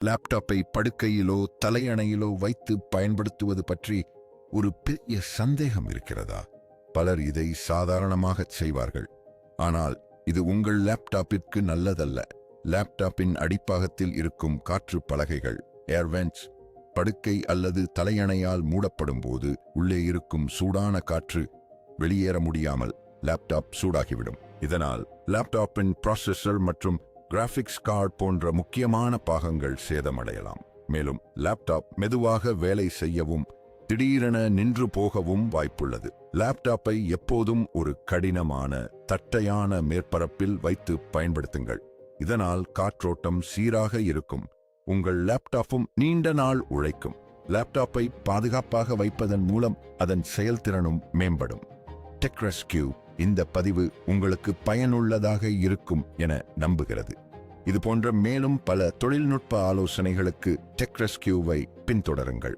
லேப்டாப்பை படுக்கையிலோ தலையணையிலோ வைத்து பயன்படுத்துவது பற்றி ஒரு பெரிய சந்தேகம் இருக்கிறதா? பலர் இதை சாதாரணமாகச் செய்வார்கள். ஆனால் இது உங்கள் லேப்டாப்பிற்கு நல்லதல்ல. லேப்டாப்பின் அடிப்பாகத்தில் இருக்கும் காற்று பலகைகள் ஏர்வென்ட்ஸ் படுக்கை அல்லது தலையணையால் மூடப்படும் போது உள்ளே இருக்கும் சூடான காற்று வெளியேற முடியாமல் லேப்டாப் சூடாகிவிடும். இதனால் லேப்டாப்பின் ப்ராசஸர் மற்றும் கிராஃபிக்ஸ் கார்டு போன்ற முக்கியமான பாகங்கள் சேதமடையலாம். மேலும் லேப்டாப் மெதுவாக வேலை செய்யவும் திடீரென நின்று போகவும் வாய்ப்புள்ளது. லேப்டாப்பை எப்போதும் ஒரு கடினமான தட்டையான மேற்பரப்பில் வைத்து பயன்படுத்துங்கள். இதனால் காற்றோட்டம் சீராக இருக்கும். உங்கள் லேப்டாப்பும் நீண்ட நாள் உழைக்கும். லேப்டாப்பை பாதுகாப்பாக வைப்பதன் மூலம் அதன் செயல்திறனும் மேம்படும். டெக் ரெஸ்கியூ இந்த பதிவு உங்களுக்கு பயனுள்ளதாக இருக்கும் என நம்புகிறது. இது போன்ற மேலும் பல தொழில்நுட்ப ஆலோசனைகளுக்கு டெக் ரெஸ்கியூவை பின்தொடருங்கள்.